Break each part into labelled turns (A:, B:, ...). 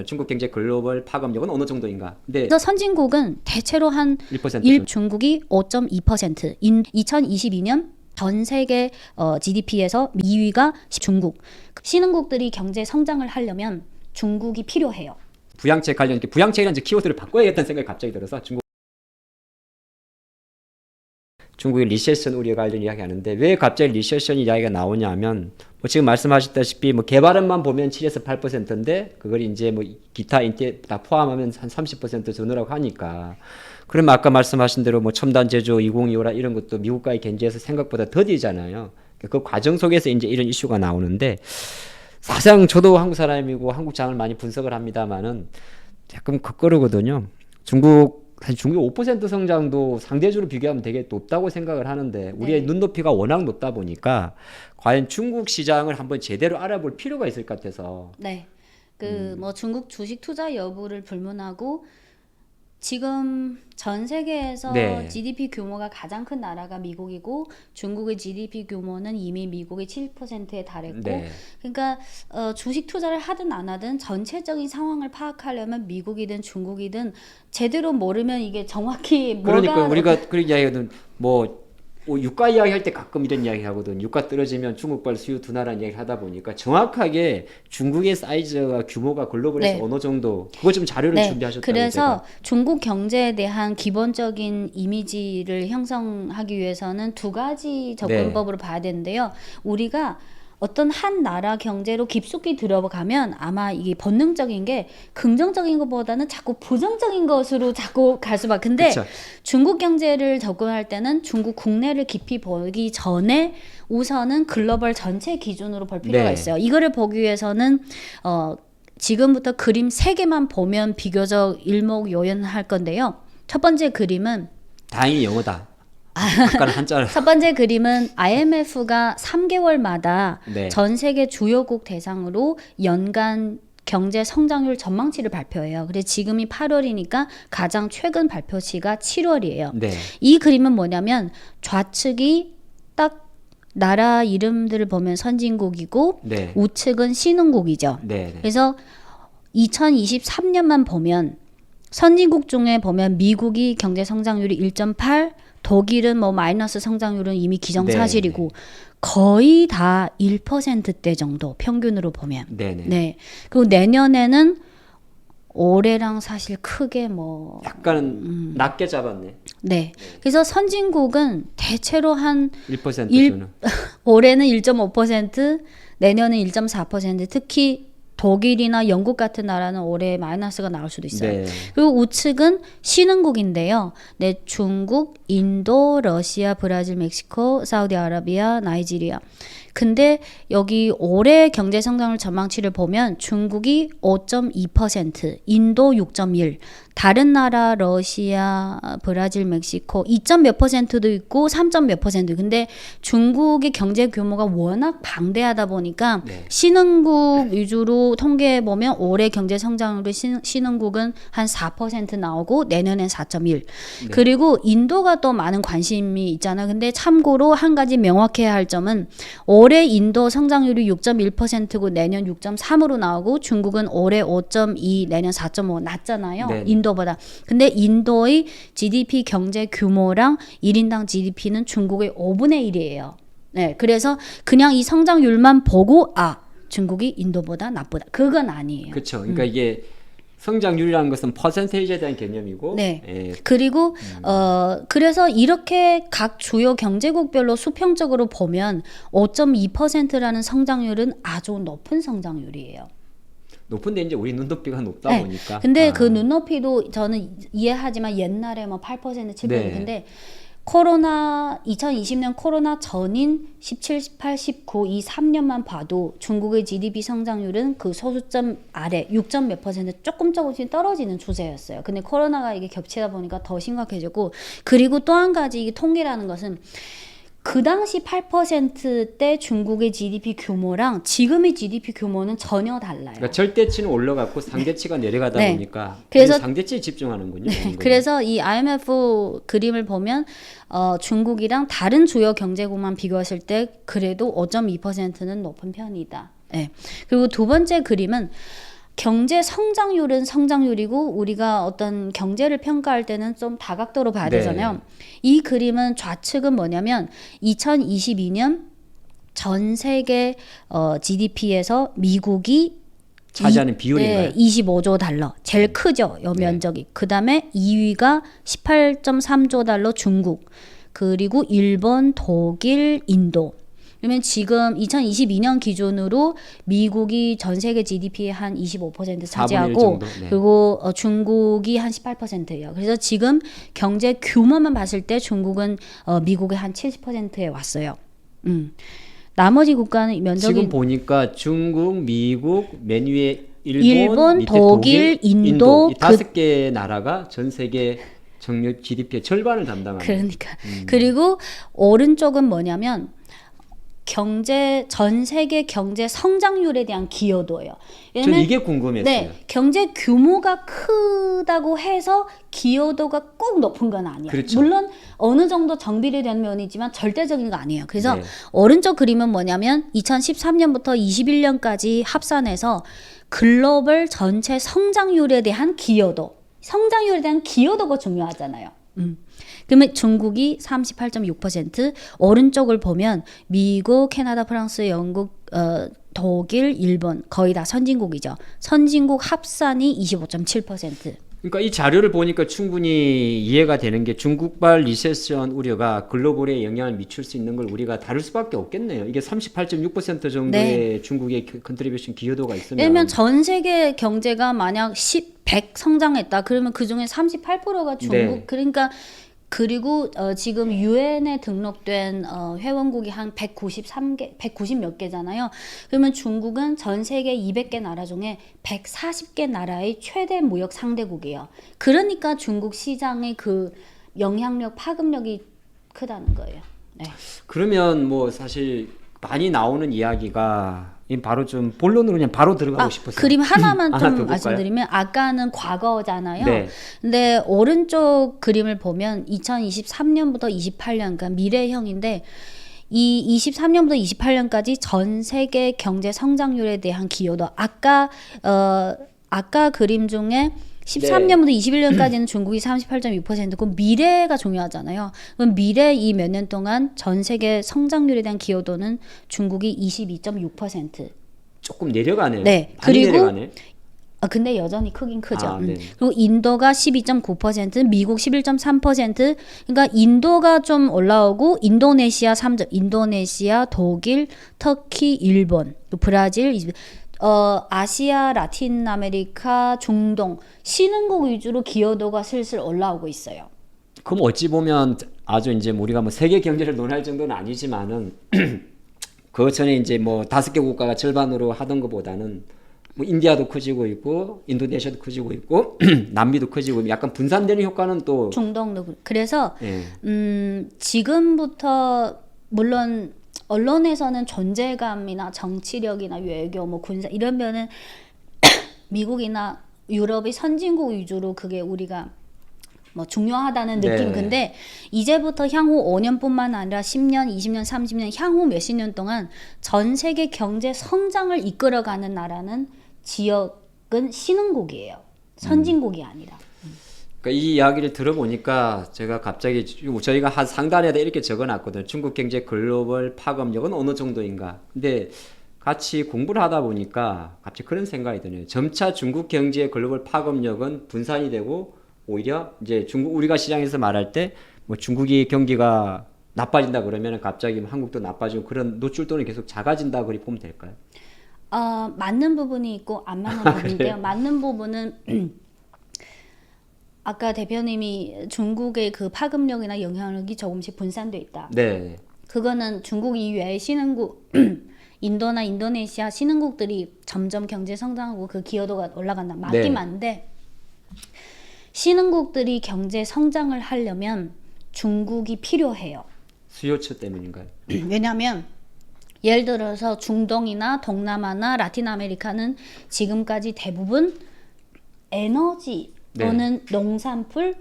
A: 중국 경제 글로벌 파급력은 어느 정도인가? 근데
B: 그래서 선진국은 대체로 한
A: 1%.
B: 중국이 5.2%, 2022년 전 세계 GDP에서 2위가 중국. 신흥국들이 경제 성장을 하려면 중국이 필요해요.
A: 부양책 관련 부양책이라는 키워드를 바꿔야겠다는 생각이 갑자기 들어서 중국의 리세션 우려 관련 이야기하는데 왜 갑자기 리세션 이야기가 나오냐면 뭐 지금 말씀하셨다시피 뭐 개발업만 보면 7에서 8%인데 그걸 이제 뭐 기타 인테 다 포함하면 한 30% 전후라고 하니까 그러면 아까 말씀하신 대로 뭐 첨단 제조 2025라 이런 것도 미국과의 견제에서 생각보다 더디잖아요. 그 과정 속에서 이제 이런 이슈가 나오는데 사실상 저도 한국 사람이고 한국 장을 많이 분석을 합니다만은 조금 거꾸로거든요. 사실 중국 5% 성장도 상대적으로 비교하면 되게 높다고 생각을 하는데 우리의 눈높이가 워낙 높다 보니까 과연 중국 시장을 한번 제대로 알아볼 필요가 있을 것 같아서.
B: 네. 뭐 중국 주식 투자 여부를 불문하고 지금 전 세계에서
A: 네.
B: GDP 규모가 가장 큰 나라가 미국이고 중국의 GDP 규모는 이미 미국의 7%에 달했고
A: 네.
B: 그러니까 주식 투자를 하든 안 하든 전체적인 상황을 파악하려면 미국이든 중국이든 제대로 모르면 이게 정확히
A: 그러니까
B: 뭐가
A: 우리가 그런 이야기하거든 뭐 유가 이야기 할 때 가끔 이런 이야기 하거든. 유가 떨어지면 중국발 수요 둔화라는 이야기를 하다 보니까 정확하게 중국의 사이즈와 규모가 글로벌에서
B: 네.
A: 어느 정도 그거 좀 자료를
B: 네,
A: 준비하셨다고
B: 그래서
A: 제가.
B: 중국 경제에 대한 기본적인 이미지를 형성하기 위해서는 두 가지 접근법으로 봐야 되는데요. 우리가 어떤 한 나라 경제로 깊숙이 들어가면 아마 이게 본능적인 게 긍정적인 것보다는 자꾸 부정적인 것으로 자꾸 갈 수밖에. 근데
A: 그쵸.
B: 중국 경제를 접근할 때는 중국 국내를 깊이 보기 전에 우선은 글로벌 전체 기준으로 볼 필요가
A: 네.
B: 있어요. 이거를 보기 위해서는 지금부터 그림 3개만 보면 비교적 일목요연할 건데요. 첫 번째 그림은
A: 다행히 영어다. 아까는 한자로.
B: 첫 번째 그림은 IMF가 3개월마다
A: 네.
B: 전 세계 주요국 대상으로 연간 경제 성장률 전망치를 발표해요. 그래서 지금이 8월이니까 가장 최근 발표치가 7월이에요.
A: 네.
B: 이 그림은 뭐냐면 좌측이 딱 나라 이름들을 보면 선진국이고
A: 네.
B: 우측은 신흥국이죠.
A: 네. 네.
B: 그래서 2023년만 보면 선진국 중에 보면 미국이 경제 성장률이 1.8, 독일은 뭐 마이너스 성장률은 이미 기정사실이고 거의 다 1%대 정도 평균으로 보면.
A: 네네.
B: 네. 그리고 내년에는 올해랑 사실 크게 뭐
A: 약간 낮게 잡았네.
B: 네. 그래서 선진국은 대체로 한
A: 1%
B: 일-
A: 저는.
B: 올해는 1.5%, 내년은 1.4%, 특히 독일이나 영국 같은 나라는 올해 마이너스가 나올 수도 있어요.
A: 네.
B: 그리고 우측은 신흥국인데요. 네, 중국, 인도, 러시아, 브라질, 멕시코, 사우디아라비아, 나이지리아. 근데 여기 올해 경제 성장률 전망치를 보면 중국이 5.2%, 인도 6.1, 다른 나라 러시아, 브라질, 멕시코 2점 몇 %도 있고 3점 몇 %. 근데 중국의 경제 규모가 워낙 방대하다 보니까
A: 네.
B: 신흥국 위주로 통계해 보면 올해 경제 성장률이 신흥국은 한 4% 나오고 내년엔 4.1.
A: 네.
B: 그리고 인도가 또 많은 관심이 있잖아. 근데 참고로 한 가지 명확해야 할 점은 올해 인도 성장률이 6.1%고 내년 6.3으로 나오고 중국은 올해 5.2, 내년 4.5 낮잖아요.
A: 네네.
B: 인도보다. 근데 인도의 GDP 경제 규모랑 1인당 GDP는 중국의 5분의 1이에요. 네, 그래서 그냥 이 성장률만 보고 중국이 인도보다 나쁘다. 그건 아니에요.
A: 그렇죠. 그러니까 이게 성장률이라는 것은 퍼센테이지에 대한 개념이고.
B: 네.
A: 예.
B: 그리고 그래서 이렇게 각 주요 경제국별로 수평적으로 보면 5.2%라는 성장률은 아주 높은 성장률이에요.
A: 높은데 이제 우리 눈높이가 높다
B: 네.
A: 보니까.
B: 근데 그 눈높이도 저는 이해하지만 옛날에 뭐 8%, 7%.
A: 네.
B: 근데 2020년 코로나 전인 17, 18, 19 이 3년만 봐도 중국의 GDP 성장률은 그 소수점 아래 6점 몇 % 조금씩 떨어지는 추세였어요. 근데 코로나가 이게 겹치다 보니까 더 심각해지고, 그리고 또 한 가지 이 통계라는 것은 그 당시 8%대 중국의 GDP 규모랑 지금의 GDP 규모는 전혀 달라요.
A: 그러니까 절대치는 올라갔고 상대치가 내려가다
B: 네.
A: 보니까
B: 그래서
A: 상대치에 집중하는군요.
B: 그래서 이 IMF 그림을 보면 중국이랑 다른 주요 경제국만 비교했을 때 그래도 5.2%는 높은 편이다. 네. 그리고 두 번째 그림은 경제 성장률은 성장률이고 우리가 어떤 경제를 평가할 때는 좀 다각도로 봐야
A: 네.
B: 되잖아요. 이 그림은 좌측은 뭐냐면 2022년 전 세계 GDP에서 미국이
A: 차지하는 비율인가요?
B: 네, 25조 달러. 제일 크죠. 요 면적이. 그다음에 2위가 18.3조 달러 중국. 그리고 일본, 독일, 인도. 그러면 지금 2022년 기준으로 미국이 전 세계 GDP의 한 25%
A: 4분의 1
B: 차지하고
A: 정도? 네.
B: 그리고 중국이 한 18%예요. 그래서 지금 경제 규모만 봤을 때 중국은 미국의 한 70%에 왔어요. 나머지 국가는 면적이
A: 지금 보니까 중국, 미국, 맨 위에
B: 일본,
A: 밑에
B: 독일, 인도,
A: 이 5개 나라가 전 세계 정력 GDP의 절반을 담당하는.
B: 그러니까 그리고 오른쪽은 뭐냐면 전 세계 경제 성장률에 대한 기여도예요.
A: 전
B: 왜냐면
A: 이게 궁금했어요.
B: 네, 경제 규모가 크다고 해서 기여도가 꼭 높은 건 아니에요.
A: 그렇죠.
B: 물론 어느 정도 정비례 된 면이지만 절대적인 거 아니에요. 그래서
A: 네.
B: 오른쪽 그림은 뭐냐면 2013년부터 21년까지 합산해서 글로벌 전체 성장률에 대한 기여도, 성장률에 대한 기여도가 중요하잖아요. 그러면 중국이 38.6%, 오른쪽을 보면 미국, 캐나다, 프랑스, 영국, 독일, 일본 거의 다 선진국이죠. 선진국 합산이 25.7%.
A: 그러니까 이 자료를 보니까 충분히 이해가 되는 게 중국발 리세션 우려가 글로벌에 영향을 미칠 수 있는 걸 우리가 다룰 수밖에 없겠네요. 이게 38.6% 정도의 중국의 컨트리뷰션 기여도가 있으면
B: 왜냐면 전 세계 경제가 만약 100 성장했다. 그러면 그중에 38%가 중국.
A: 네.
B: 그러니까 그리고 지금 유엔에 등록된 회원국이 한 193개, 190 몇 개잖아요. 그러면 중국은 전 세계 200개 나라 중에 140개 나라의 최대 무역 상대국이에요. 그러니까 중국 시장의 그 영향력, 파급력이 크다는 거예요. 네.
A: 그러면 뭐 사실 많이 나오는 이야기가 바로 좀 본론으로 그냥 바로 들어가고 싶었어요.
B: 그림 하나만
A: 하나 더
B: 좀
A: 볼까요?
B: 말씀드리면 아까는 과거잖아요.
A: 네.
B: 근데 오른쪽 그림을 보면 2023년부터 28년, 그러니까 미래형인데 이 23년부터 28년까지 전 세계 경제 성장률에 대한 기여도 아까 그림 중에 13년부터 21년까지는 중국이 38.6%고 미래가 중요하잖아요. 그럼 미래 이 몇 년 동안 전 세계 성장률에 대한 기여도는 중국이 22.6%.
A: 조금 내려가네요.
B: 네.
A: 많이
B: 그리고
A: 내려가네.
B: 근데 여전히 크긴 크죠.
A: 네.
B: 그리고 인도가 12.9%, 미국 11.3%. 그러니까 인도가 좀 올라오고 인도네시아 3점, 인도네시아, 독일, 터키, 일본, 또 브라질, 아시아, 라틴 아메리카, 중동 신흥국 위주로 기여도가 슬슬 올라오고 있어요.
A: 그럼 어찌 보면 아주 이제 우리가 뭐 세계 경제를 논할 정도는 아니지만은 그 전에 이제 뭐 5개 국가가 절반으로 하던 것보다는 뭐 인디아도 커지고 있고 인도네시아도 커지고 있고 남미도 커지고 있고 약간 분산되는 효과는 또
B: 중동도 그래서
A: 예.
B: 지금부터 물론 언론에서는 존재감이나 정치력이나 외교 뭐 군사 이러면은 미국이나 유럽의 선진국 위주로 그게 우리가 뭐 중요하다는 느낌.
A: 네.
B: 근데 이제부터 향후 5년뿐만 아니라 10년, 20년, 30년 향후 몇십 년 동안 전 세계 경제 성장을 이끌어가는 나라는 지역은 신흥국이에요. 선진국이 아니라.
A: 그러니까 이 이야기를 들어보니까 제가 갑자기 저희가 한 상단에다 이렇게 적어놨거든요. 중국 경제 글로벌 파급력은 어느 정도인가. 근데 같이 공부를 하다 보니까 갑자기 그런 생각이 드네요. 점차 중국 경제의 글로벌 파급력은 분산이 되고 오히려 이제 우리가 시장에서 말할 때 뭐 중국이 경기가 나빠진다 그러면 갑자기 한국도 나빠지고 그런 노출도는 계속 작아진다 그리 보면 될까요?
B: 맞는 부분이 있고 안 맞는 부분인데요. 맞는 부분은 아까 대표님이 중국의 그 파급력이나 영향력이 조금씩 분산돼 있다.
A: 네.
B: 그거는 중국 이외의 신흥국 인도나 인도네시아 신흥국들이 점점 경제 성장하고 그 기여도가 올라간다. 맞긴
A: 네.
B: 맞는데 신흥국들이 경제 성장을 하려면 중국이 필요해요.
A: 수요처 때문인가요?
B: 왜냐하면 예를 들어서 중동이나 동남아나 라틴 아메리카는 지금까지 대부분 에너지 또는 농산품,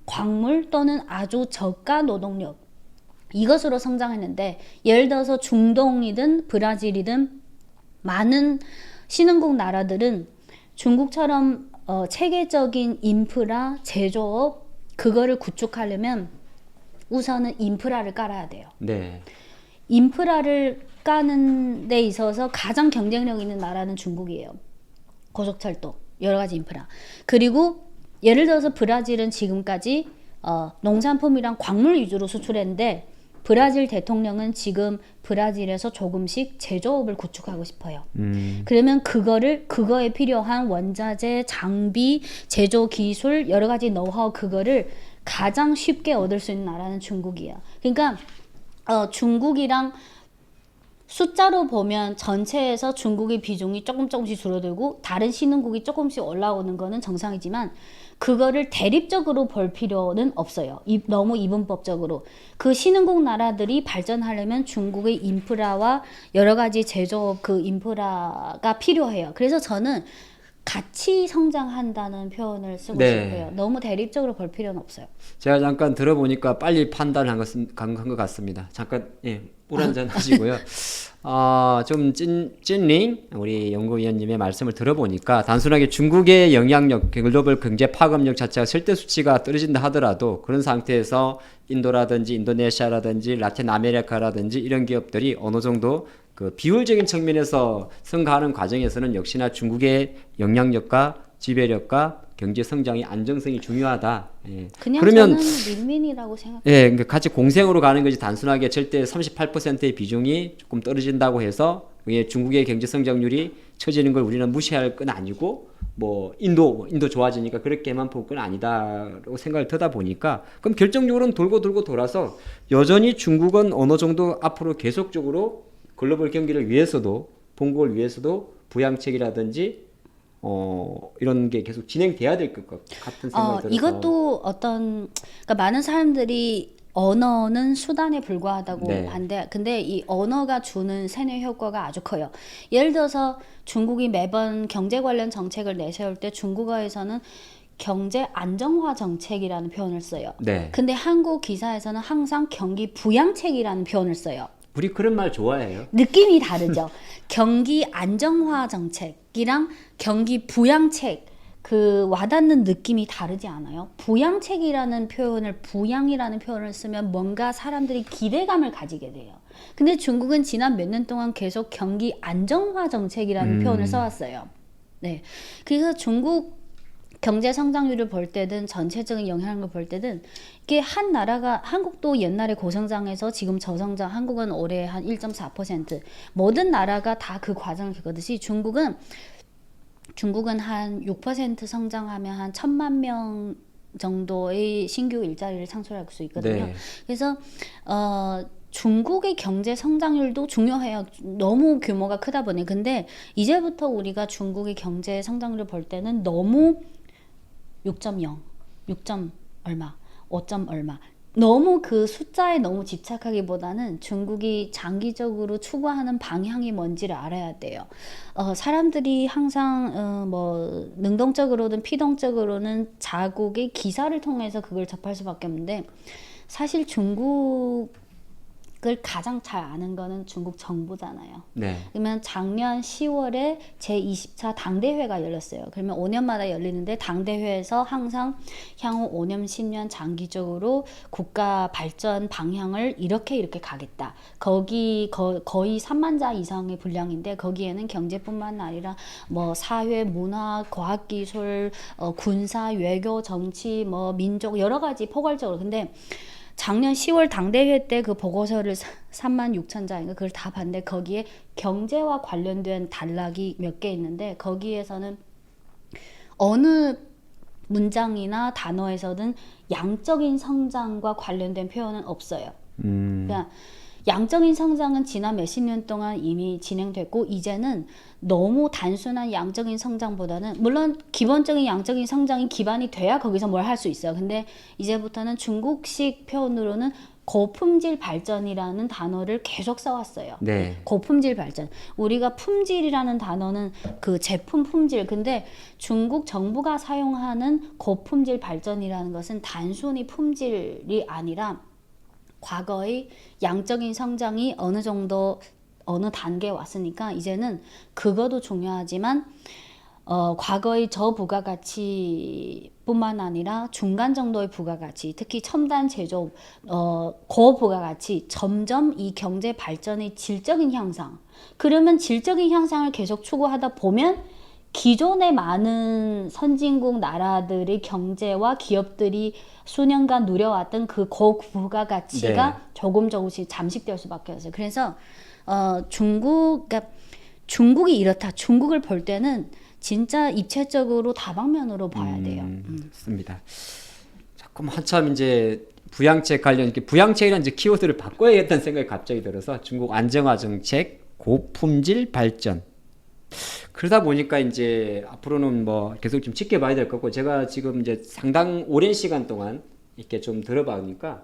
B: 광물 또는 아주 저가 노동력 이것으로 성장했는데 예를 들어서 중동이든 브라질이든 많은 신흥국 나라들은 중국처럼 체계적인 인프라, 제조업 그거를 구축하려면 우선은 인프라를 깔아야 돼요.
A: 네.
B: 인프라를 까는 데 있어서 가장 경쟁력 있는 나라는 중국이에요. 고속철도, 여러 가지 인프라. 그리고 예를 들어서 브라질은 지금까지 농산품이랑 광물 위주로 수출했는데 브라질 대통령은 지금 브라질에서 조금씩 제조업을 구축하고 싶어요. 그러면 그거에 필요한 원자재, 장비, 제조 기술, 여러 가지 노하우 그거를 가장 쉽게 얻을 수 있는 나라는 중국이에요. 그러니까 중국이랑 숫자로 보면 전체에서 중국의 비중이 조금씩 줄어들고 다른 신흥국이 조금씩 올라오는 거는 정상이지만 그거를 대립적으로 볼 필요는 없어요. 너무 이분법적으로. 그 신흥국 나라들이 발전하려면 중국의 인프라와 여러 가지 제조업 그 인프라가 필요해요. 그래서 저는 같이 성장한다는 표현을 쓰고
A: 네.
B: 싶어요. 너무 대립적으로 볼 필요는 없어요.
A: 제가 잠깐 들어보니까 빨리 판단한 것 같습니다. 잠깐 물 한잔 하시고요. 좀 찐링 우리 연구위원님의 말씀을 들어보니까 단순하게 중국의 영향력, 글로벌 경제 파급력 자체가 절대 수치가 떨어진다 하더라도 그런 상태에서 인도라든지 인도네시아라든지 라틴 아메리카라든지 이런 기업들이 어느 정도 그 비율적인 측면에서 성과하는 과정에서는 역시나 중국의 영향력과 지배력과 경제 성장의 안정성이 중요하다. 예.
B: 그냥
A: 그러면
B: 저는 윈윈이라고 생각해요.
A: 예, 그러니까 같이 공생으로 가는 거지 단순하게 절대 38%의 비중이 조금 떨어진다고 해서 중국의 경제 성장률이 처지는 걸 우리는 무시할 건 아니고 뭐 인도 좋아지니까 그렇게만 볼 건 아니다라고 생각을 듣다 보니까 그럼 결정적으로는 돌고 돌아서 여전히 중국은 어느 정도 앞으로 계속적으로 글로벌 경기를 위해서도 본국을 위해서도 부양책이라든지 이런 게 계속 진행돼야 될 것 같은 생각이 들어서
B: 이것도 그러니까 많은 사람들이 언어는 수단에 불과하다고
A: 네.
B: 한데 근데 이 언어가 주는 세뇌 효과가 아주 커요. 예를 들어서 중국이 매번 경제 관련 정책을 내세울 때 중국어에서는 경제 안정화 정책이라는 표현을 써요.
A: 네.
B: 근데 한국 기사에서는 항상 경기 부양책이라는 표현을 써요.
A: 우리 그런 말 좋아해요.
B: 느낌이 다르죠. 경기 안정화 정책이랑 경기 부양책 그 와닿는 느낌이 다르지 않아요? 부양책이라는 표현을 부양이라는 표현을 쓰면 뭔가 사람들이 기대감을 가지게 돼요. 근데 중국은 지난 몇 년 동안 계속 경기 안정화 정책이라는 표현을 써왔어요. 네, 그래서 중국 경제 성장률을 볼 때든 전체적인 영향을 볼 때든 이게 한 나라가 한국도 옛날에 고성장해서 지금 저성장 한국은 올해 한 1.4% 모든 나라가 다 그 과정을 겪었듯이 중국은 한 6% 성장하면 한 1,000만 명 정도의 신규 일자리를 창출할 수 있거든요.
A: 네.
B: 그래서 중국의 경제 성장률도 중요해요. 너무 규모가 크다 보니. 근데 이제부터 우리가 중국의 경제 성장률을 볼 때는 너무 6.0, 6점 얼마, 5점 얼마 너무 그 숫자에 너무 집착하기보다는 중국이 장기적으로 추구하는 방향이 뭔지를 알아야 돼요. 사람들이 항상 뭐 능동적으로든 피동적으로는 자국의 기사를 통해서 그걸 접할 수밖에 없는데 사실 중국을 가장 잘 아는 거는 중국 정부잖아요.
A: 네.
B: 그러면 작년 10월에 제20차 당대회가 열렸어요. 그러면 5년마다 열리는데 당대회에서 항상 향후 5년, 10년 장기적으로 국가 발전 방향을 이렇게 가겠다. 거의 3만 자 이상의 분량인데 거기에는 경제뿐만 아니라 뭐 사회, 문화, 과학기술, 군사, 외교, 정치, 뭐 민족 여러 가지 포괄적으로. 근데 작년 10월 당대회 때 그 보고서를 3만 6천 자인가 그걸 다 봤는데 거기에 경제와 관련된 단락이 몇 개 있는데 거기에서는 어느 문장이나 단어에서든 양적인 성장과 관련된 표현은 없어요. 그러니까 양적인 성장은 지난 몇십 년 동안 이미 진행됐고 이제는 너무 단순한 양적인 성장보다는 물론 기본적인 양적인 성장이 기반이 돼야 거기서 뭘 할 수 있어요. 근데 이제부터는 중국식 표현으로는 고품질 발전이라는 단어를 계속 써왔어요.
A: 네.
B: 고품질 발전. 우리가 품질이라는 단어는 그 제품 품질. 근데 중국 정부가 사용하는 고품질 발전이라는 것은 단순히 품질이 아니라 과거의 양적인 성장이 어느 정도 어느 단계에 왔으니까 이제는 그것도 중요하지만 과거의 저부가가치뿐만 아니라 중간 정도의 부가가치, 특히 첨단 제조, 고부가가치 점점 이 경제 발전의 질적인 향상. 그러면 질적인 향상을 계속 추구하다 보면 기존의 많은 선진국 나라들의 경제와 기업들이 수년간 누려왔던 그 고부가가치가
A: 네.
B: 조금씩 잠식될 수밖에 없어요. 그래서 그러니까 중국이 이렇다. 중국을 볼 때는 진짜 입체적으로 다방면으로 봐야 돼요.
A: 맞습니다. 조금 한참 이제 부양책 관련 이렇게 부양책이라는 이제 키워드를 바꿔야겠다는 생각이 갑자기 들어서 중국 안정화 정책, 고품질 발전. 그러다 보니까 이제 앞으로는 뭐 계속 좀 지켜봐야 될 거고 제가 지금 이제 상당 오랜 시간 동안 이렇게 좀 들어보니까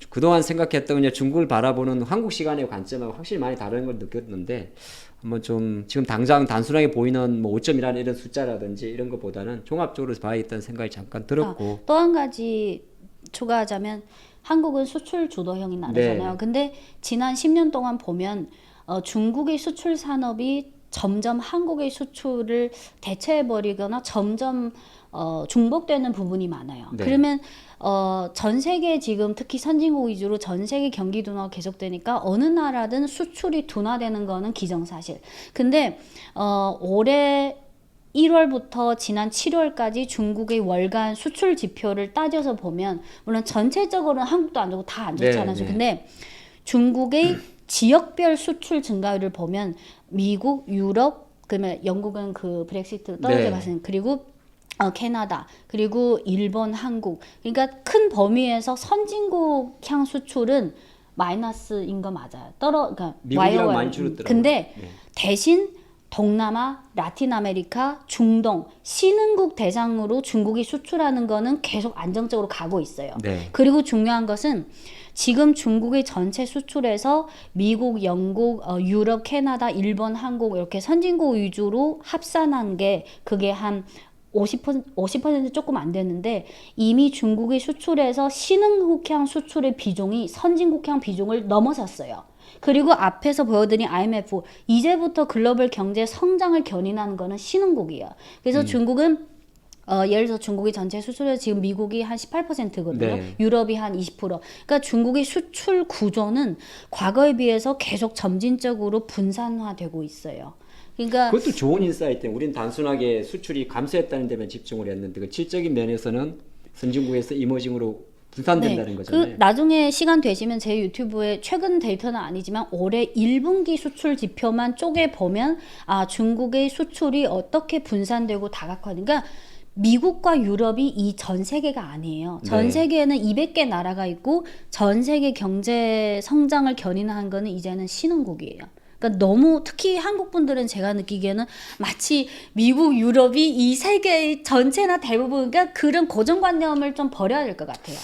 A: 그동안 생각했던 그냥 중국을 바라보는 한국 시간의 관점하고 확실히 많이 다른 걸 느꼈는데 한번 좀 지금 당장 단순하게 보이는 뭐 5점이라는 이런 숫자라든지 이런 것보다는 종합적으로 봐야겠다는 생각이 잠깐 들었고
B: 또 한 가지 추가하자면 한국은 수출 주도형이 나르잖아요.
A: 네.
B: 근데 지난 10년 동안 보면 중국의 수출 산업이 점점 한국의 수출을 대체해버리거나 점점 중복되는 부분이 많아요.
A: 네.
B: 그러면 전 세계 지금 특히 선진국 위주로 전 세계 경기 둔화가 계속되니까 어느 나라든 수출이 둔화되는 거는 기정사실. 근데 올해 1월부터 지난 7월까지 중국의 월간 수출 지표를 따져서 보면 물론 전체적으로는 한국도 안 좋고 다 안 좋지
A: 네,
B: 않아요.
A: 네.
B: 근데 중국의 지역별 수출 증가율을 보면 미국, 유럽, 그러면 영국은 그 브렉시트 떨어져
A: 네.
B: 갔으니 그리고 캐나다, 그리고 일본, 한국. 그러니까 큰 범위에서 선진국 향 수출은 마이너스인 거 맞아요. 그러니까
A: 미국이랑
B: YOY.
A: 많이 줄었더라고요.
B: 근데
A: 네.
B: 대신 동남아, 라틴 아메리카, 중동, 신흥국 대상으로 중국이 수출하는 거는 계속 안정적으로 가고 있어요.
A: 네.
B: 그리고 중요한 것은 지금 중국의 전체 수출에서 미국, 영국, 유럽, 캐나다, 일본, 한국 이렇게 선진국 위주로 합산한 게 그게 한 50% 조금 안 됐는데 이미 중국의 수출에서 신흥국향 수출의 비중이 선진국향 비중을 넘어섰어요. 그리고 앞에서 보여드린 IMF 이제부터 글로벌 경제 성장을 견인하는 거는 신흥국이에요. 그래서 중국은 예를 들어 중국이 전체 수출에서 지금 미국이 한 18%거든요.
A: 네.
B: 유럽이 한 20%. 그러니까 중국의 수출 구조는 과거에 비해서 계속 점진적으로 분산화되고 있어요. 그러니까
A: 그것도 좋은 인사이트예요. 우리는 단순하게 수출이 감소했다는 데만 집중을 했는데 그 질적인 면에서는 선진국에서 이머징으로 분산된다는 거잖아요.
B: 그 나중에 시간 되시면 제 유튜브에 최근 데이터는 아니지만 올해 1분기 수출 지표만 쪼개 보면 중국의 수출이 어떻게 분산되고 다각화. 그러니까 미국과 유럽이 이 전 세계가 아니에요. 전
A: 네.
B: 세계에는 200개 나라가 있고 전 세계 경제 성장을 견인하는 거는 이제는 신흥국이에요. 그러니까 너무 특히 한국 분들은 제가 느끼기에는 마치 미국, 유럽이 이 세계 전체나 대부분 그러니까 그런 고정관념을 좀 버려야 될 것 같아요.